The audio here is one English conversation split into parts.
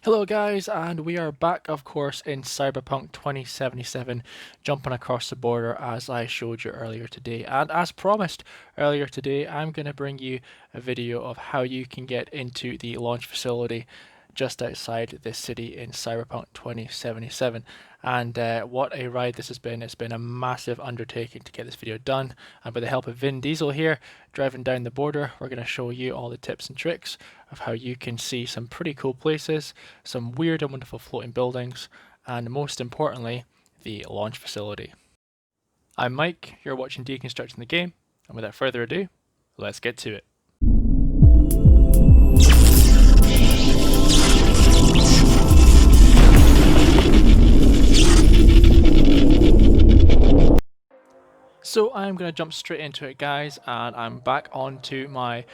Hello guys, and we are back of course in Cyberpunk 2077, jumping across the border as I showed you earlier today. And as promised earlier today, I'm going to bring you a video of how you can get into the launch facility just outside this city in Cyberpunk 2077. And what a ride this has been. It's been a massive undertaking to get this video done. And with the help of Vin Diesel here, driving down the border, we're going to show you all the tips and tricks of how you can see some pretty cool places, some weird and wonderful floating buildings, and most importantly, the launch facility. I'm Mike, you're watching Deconstructing the Game, and without further ado, let's get to it. So I'm going to jump straight into it guys, and I'm back onto my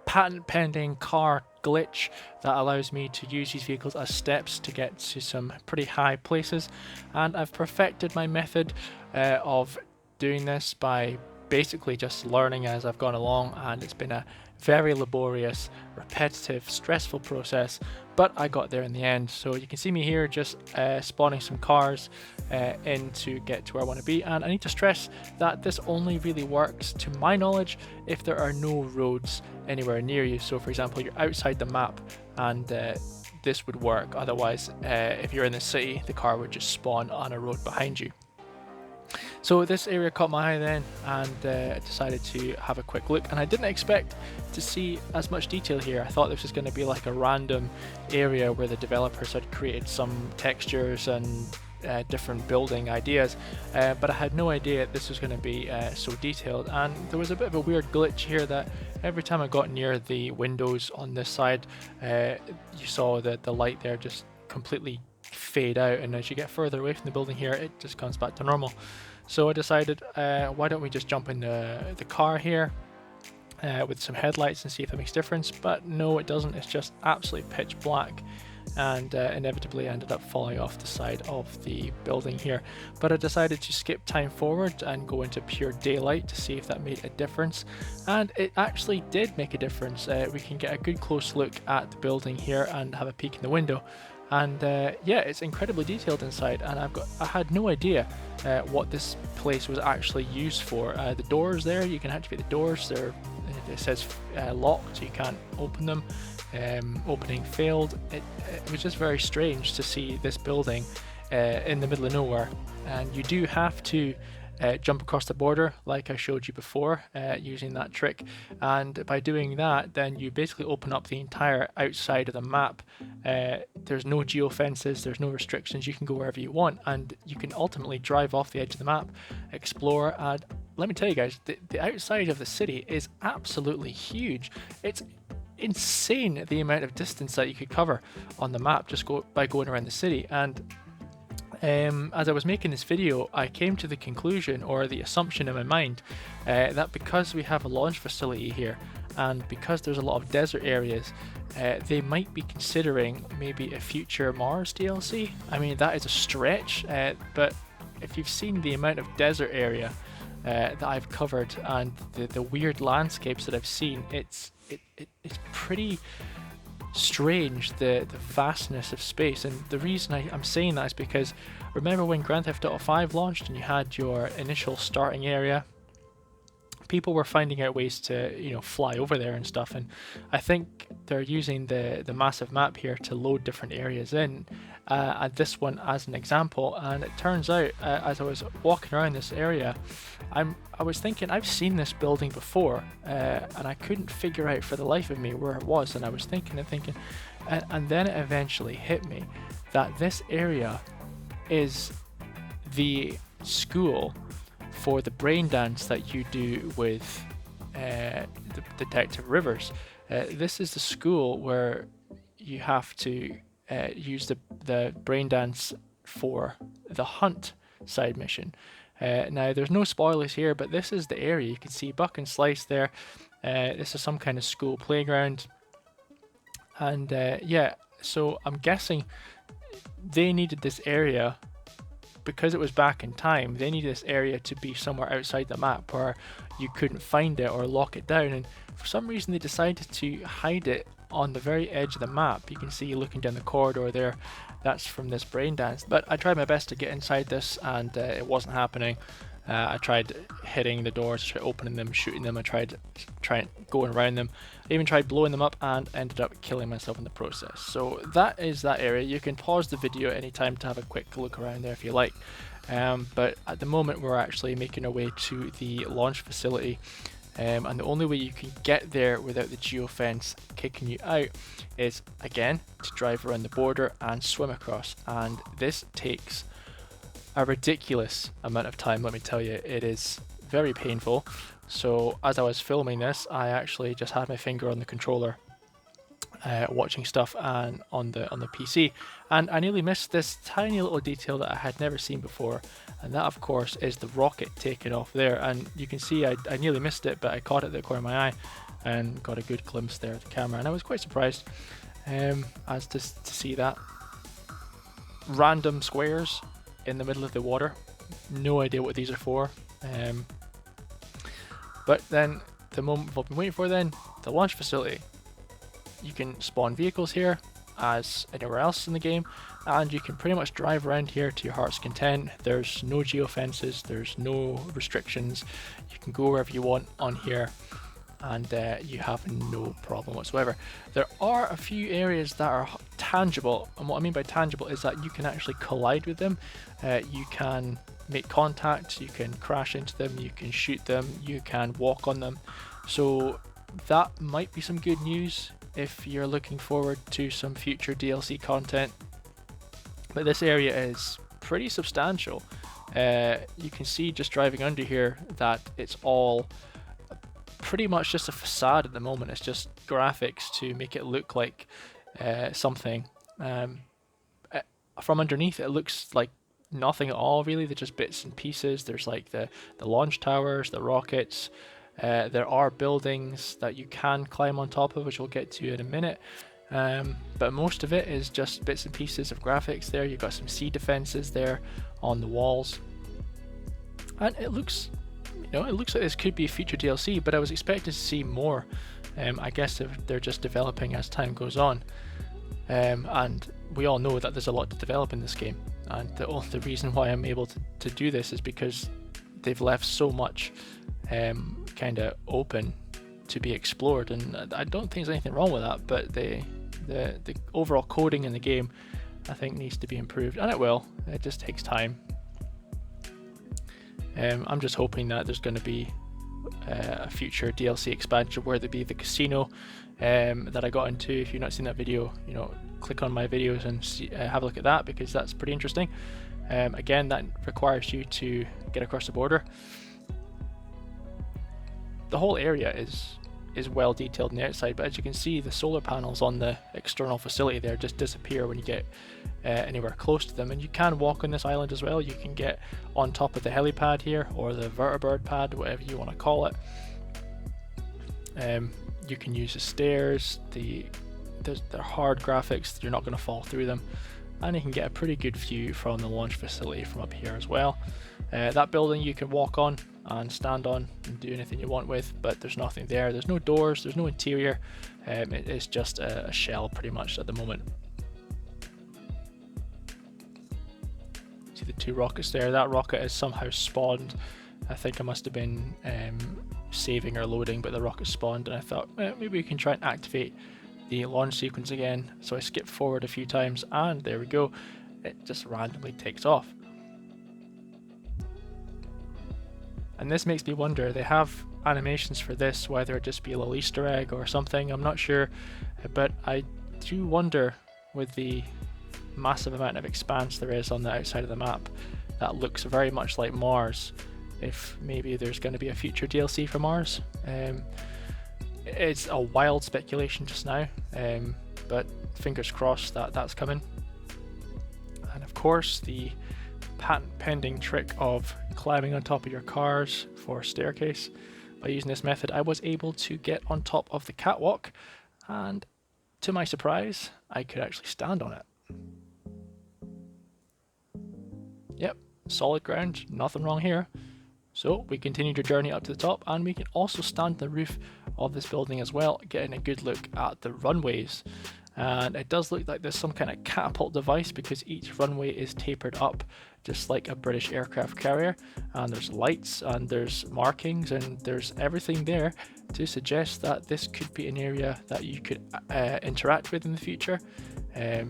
patent pending car glitch that allows me to use these vehicles as steps to get to some pretty high places, and I've perfected my method of doing this by basically just learning as I've gone along, and it's been a very laborious, repetitive, stressful process, but I got there in the end. So you can see me here just spawning some cars in to get to where I want to be, and I need to stress that this only really works, to my knowledge, if there are no roads anywhere near you. So for example, you're outside the map and this would work. Otherwise, if you're in the city, the car would just spawn on a road behind you. So this area caught my eye then, and decided to have a quick look, and I didn't expect to see as much detail here. I thought this was going to be like a random area where the developers had created some textures and different building ideas, but I had no idea this was going to be so detailed. And there was a bit of a weird glitch here that every time I got near the windows on this side, you saw that the light there just completely fade out, and as you get further away from the building here, it just comes back to normal. So I decided, why don't we just jump in the car here with some headlights and see if that makes a difference. But no, it doesn't. It's just absolutely pitch black, and inevitably ended up falling off the side of the building here. But I decided to skip time forward and go into pure daylight to see if that made a difference, and it actually did make a difference. We can get a good close look at the building here and have a peek in the window. And yeah, it's incredibly detailed inside, and I had no idea what this place was actually used for. The doors there, you can activate the doors. It says locked, so you can't open them. Opening failed. It was just very strange to see this building in the middle of nowhere, and you do have to jump across the border like I showed you before, using that trick. And by doing that, then you basically open up the entire outside of the map. There's no geofences, there's no restrictions, you can go wherever you want, and you can ultimately drive off the edge of the map, explore. And let me tell you guys, the outside of the city is absolutely huge. It's insane the amount of distance that you could cover on the map just by going around the city. And as I was making this video, I came to the conclusion, or the assumption in my mind, that because we have a launch facility here, and because there's a lot of desert areas, they might be considering maybe a future Mars DLC. I mean, that is a stretch, but if you've seen the amount of desert area that I've covered and the weird landscapes that I've seen, it's pretty strange, the vastness of space. And the reason I'm saying that is because remember when Grand Theft Auto 5 launched and you had your initial starting area, people were finding out ways to fly over there and stuff, and I think they're using the massive map here to load different areas in, and this one as an example. And it turns out, as I was walking around this area, I was thinking I've seen this building before, and I couldn't figure out for the life of me where it was. And I was thinking and thinking, and then it eventually hit me that this area is the school for the brain dance that you do with Detective Rivers. This is the school where you have to use the brain dance for the hunt side mission. Now there's no spoilers here, but this is the area. You can see Buck and Slice there. This is some kind of school playground, and yeah, so I'm guessing they needed this area because it was back in time. They needed this area to be somewhere outside the map where you couldn't find it or lock it down, and for some reason they decided to hide it on the very edge of the map. You can see looking down the corridor there, that's from this brain dance. But I tried my best to get inside this, and it wasn't happening. I tried hitting the doors, tried opening them, shooting them, I tried going around them. I even tried blowing them up and ended up killing myself in the process. So that is that area. You can pause the video at any time to have a quick look around there if you like. But at the moment we're actually making our way to the launch facility. And the only way you can get there without the geofence kicking you out is, again, to drive around the border and swim across. And this takes a ridiculous amount of time, let me tell you. It is very painful. So as I was filming this, I actually just had my finger on the controller, watching stuff and on the PC, and I nearly missed this tiny little detail that I had never seen before, and that of course is the rocket taking off there. And you can see I nearly missed it, but I caught it at the corner of my eye and got a good glimpse there of the camera, and I was quite surprised as to see that. Random squares in the middle of the water, no idea what these are for, but then the moment I've been waiting for, then the launch facility. You can spawn vehicles here as anywhere else in the game, and you can pretty much drive around here to your heart's content. There's no geofences, there's no restrictions. You can go wherever you want on here, and you have no problem whatsoever. There are a few areas that are tangible, and what I mean by tangible is that you can actually collide with them. You can make contact, you can crash into them, you can shoot them, you can walk on them. So that might be some good news if you're looking forward to some future DLC content. But this area is pretty substantial. You can see just driving under here that it's all pretty much just a facade at the moment. It's just graphics to make it look like something. From underneath it looks like nothing at all really. They're just bits and pieces. There's like the launch towers, the rockets. There are buildings that you can climb on top of, which we'll get to in a minute. But most of it is just bits and pieces of graphics there. You've got some sea defenses there on the walls. And it looks, it looks like this could be a future DLC, but I was expecting to see more. I guess they're just developing as time goes on. And we all know that there's a lot to develop in this game. And the reason why I'm able to do this is because they've left so much kind of open to be explored, and I don't think there's anything wrong with that, but the overall coding in the game I think needs to be improved, and it will. It just takes time. I'm just hoping that there's going to be a future DLC expansion where there be the casino that I got into. If you've not seen that video, click on my videos and have a look at that, because that's pretty interesting. Again, that requires you to get across the border. The whole area is well detailed on the outside, but as you can see, the solar panels on the external facility there just disappear when you get anywhere close to them. And you can walk on this island as well. You can get on top of the helipad here, or the vertibird pad, whatever you want to call it. You can use the stairs. They're hard graphics, you're not going to fall through them, and you can get a pretty good view from the launch facility from up here as well. That building you can walk on and stand on and do anything you want with, but there's nothing there. There's no doors, there's no interior. It is just a shell pretty much at the moment. See the two rockets there? That rocket is somehow spawned. I think I must have been saving or loading, but the rocket spawned, and I thought maybe we can try and activate the launch sequence again. So I skipped forward a few times, and there we go. It just randomly takes off. And this makes me wonder, they have animations for this, whether it just be a little Easter egg or something, I'm not sure, but I do wonder, with the massive amount of expanse there is on the outside of the map that looks very much like Mars, if maybe there's going to be a future DLC for Mars. It's a wild speculation just now, but fingers crossed that that's coming. And of course, the patent pending trick of climbing on top of your cars for a staircase. By using this method, I was able to get on top of the catwalk, and to my surprise, I could actually stand on it. Yep, solid ground, nothing wrong here. So we continued our journey up to the top, and we can also stand on the roof of this building as well, getting a good look at the runways. And it does look like there's some kind of catapult device because each runway is tapered up just like a British aircraft carrier, and there's lights and there's markings and there's everything there to suggest that this could be an area that you could interact with in the future,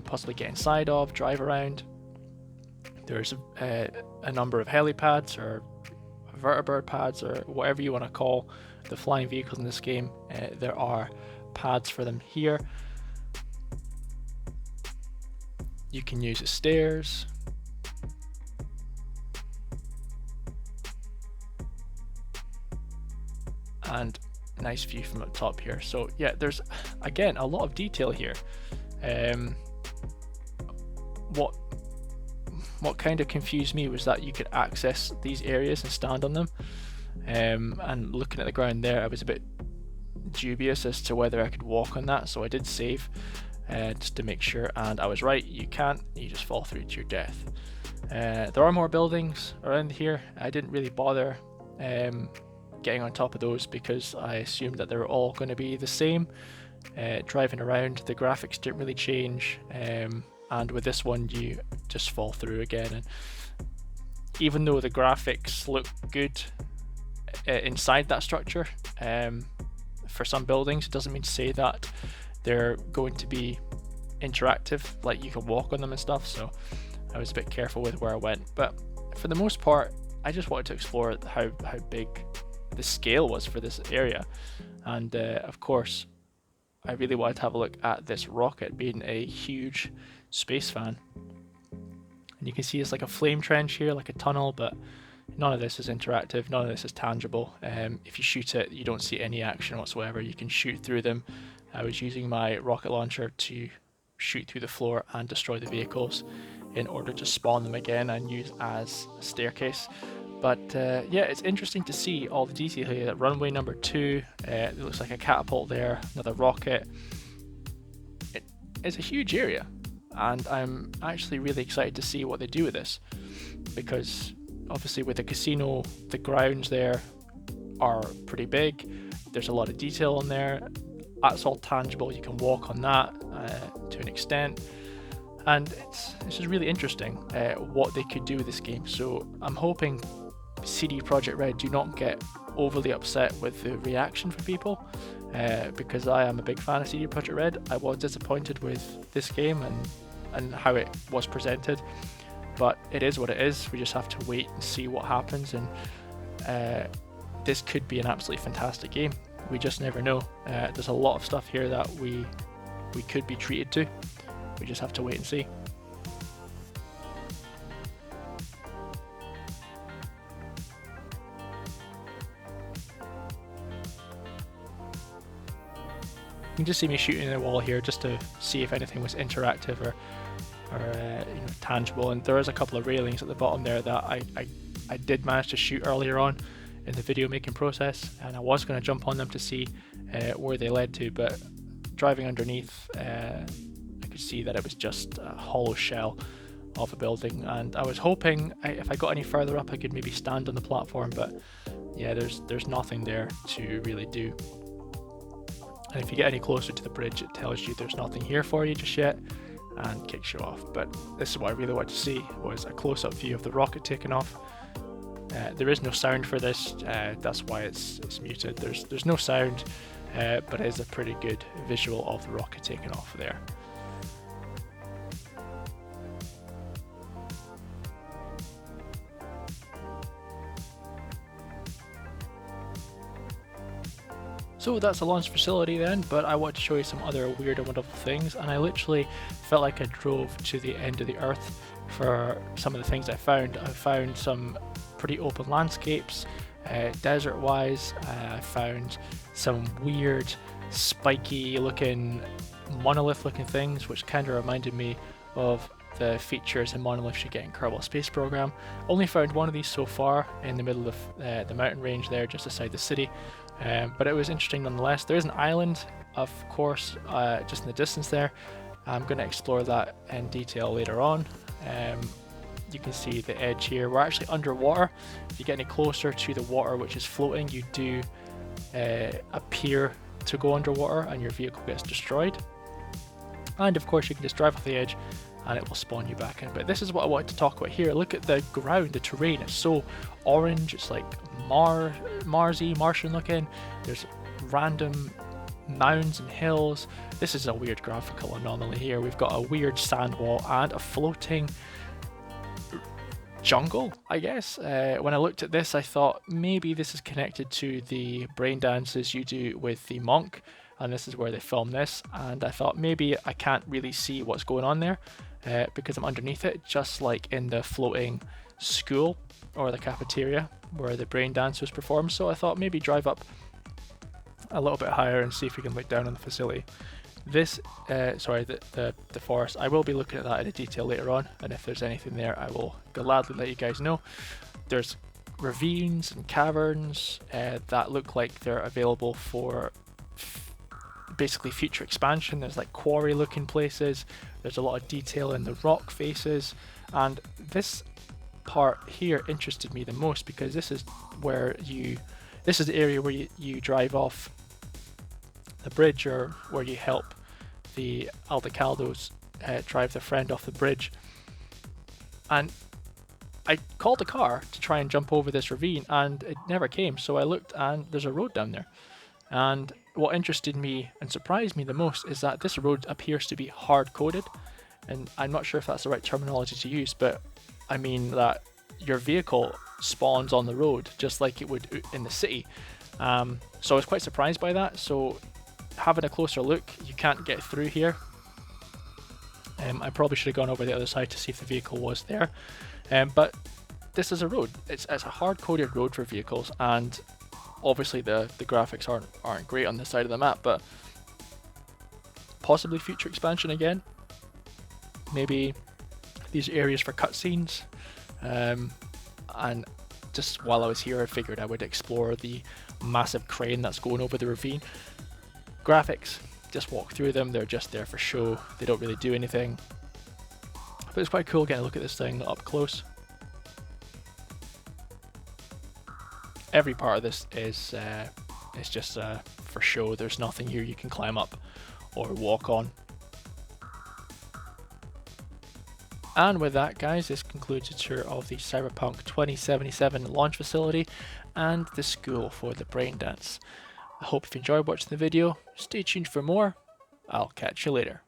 possibly get inside of, drive around. There's a number of helipads or vertibird pads or whatever you want to call the flying vehicles in this game. There are pads for them here. You can use the stairs. And a nice view from up top here. So yeah, there's again a lot of detail here. What kind of confused me was that you could access these areas and stand on them. And looking at the ground there, I was a bit dubious as to whether I could walk on that, so I did save just to make sure, and I was right, you can't, you just fall through to your death. There are more buildings around here. I didn't really bother getting on top of those because I assumed that they were all going to be the same. Driving around, the graphics didn't really change, and with this one you just fall through again. And even though the graphics look good inside that structure, for some buildings, it doesn't mean to say that they're going to be interactive, like you can walk on them and stuff, so I was a bit careful with where I went. But for the most part, I just wanted to explore how big the scale was for this area, and of course I really wanted to have a look at this rocket being a huge space fan. And you can see it's like a flame trench here, like a tunnel, but none of this is interactive, none of this is tangible. If you shoot it, you don't see any action whatsoever. You can shoot through them. I was using my rocket launcher to shoot through the floor and destroy the vehicles in order to spawn them again and use as a staircase. But yeah, it's interesting to see all the detail here. That runway number 2, it looks like a catapult there, another rocket. It's a huge area, and I'm actually really excited to see what they do with this, because obviously with the casino, the grounds there are pretty big. There's a lot of detail in there. That's all tangible. You can walk on that to an extent, and it's just really interesting what they could do with this game. So I'm hoping CD Projekt Red do not get overly upset with the reaction from people, because I am a big fan of CD Projekt Red. I was disappointed with this game and how it was presented, but it is what it is. We just have to wait and see what happens, and this could be an absolutely fantastic game. We just never know. There's a lot of stuff here that we could be treated to. We just have to wait and see. You can just see me shooting at the wall here just to see if anything was interactive or tangible. And there is a couple of railings at the bottom there that I did manage to shoot earlier on in the video making process, and I was going to jump on them to see where they led to, but driving underneath, I could see that it was just a hollow shell of a building, and I was hoping if I got any further up I could maybe stand on the platform, but yeah, there's nothing there to really do. And if you get any closer to the bridge, it tells you there's nothing here for you just yet and kicks you off. But this is what I really wanted to see, was a close-up view of the rocket taking off. There is no sound for this, that's why it's muted. There's no sound, but it is a pretty good visual of the rocket taking off there. So that's the launch facility then, but I want to show you some other weird and wonderful things, and I literally felt like I drove to the end of the earth for some of the things I found. I found some pretty open landscapes, desert wise. I found some weird spiky looking monolith looking things, which kind of reminded me of the features and monoliths you get in Kerbal Space Program. Only found one of these so far in the middle of the mountain range there just beside the city, but it was interesting nonetheless. There is an island, of course, just in the distance there. I'm going to explore that in detail later on. You can see the edge here. We're actually underwater. If you get any closer to the water which is floating, you do appear to go underwater and your vehicle gets destroyed. And of course you can just drive off the edge and it will spawn you back in. But this is what I wanted to talk about here. Look at the ground, the terrain. It's so orange. It's like Martian looking. There's random mounds and hills. This is a weird graphical anomaly here. We've got a weird sand wall and a floating jungle, I guess. When I looked at this, I thought maybe this is connected to the brain dances you do with the monk, and this is where they filmed this. And I thought maybe I can't really see what's going on there because I'm underneath it, just like in the floating school or the cafeteria where the brain dance was performed. So I thought maybe drive up a little bit higher and see if we can look down on the facility. This, the forest, I will be looking at that in detail later on, and if there's anything there I will gladly let you guys know. There's ravines and caverns that look like they're available for basically future expansion. There's like quarry looking places, there's a lot of detail in the rock faces, and this part here interested me the most because this is the area where you drive off the bridge, or where you help the Aldecaldos drive their friend off the bridge. And I called a car to try and jump over this ravine and it never came, so I looked and there's a road down there. And what interested me and surprised me the most is that this road appears to be hard-coded, and I'm not sure if that's the right terminology to use, but I mean that your vehicle spawns on the road just like it would in the city. So I was quite surprised by that. So having a closer look, you can't get through here. I probably should have gone over the other side to see if the vehicle was there. But this is a road. It's a hard-coded road for vehicles, and obviously the graphics aren't great on this side of the map, but possibly future expansion again. Maybe these areas for cutscenes. And just while I was here, I figured I would explore the massive crane that's going over the ravine. Graphics, just walk through them, they're just there for show, they don't really do anything. But it's quite cool getting a look at this thing up close. Every part of this is just for show. There's nothing here you can climb up or walk on. And with that, guys, this concludes a tour of the Cyberpunk 2077 launch facility and the school for the brain dance. I hope you've enjoyed watching the video. Stay tuned for more. I'll catch you later.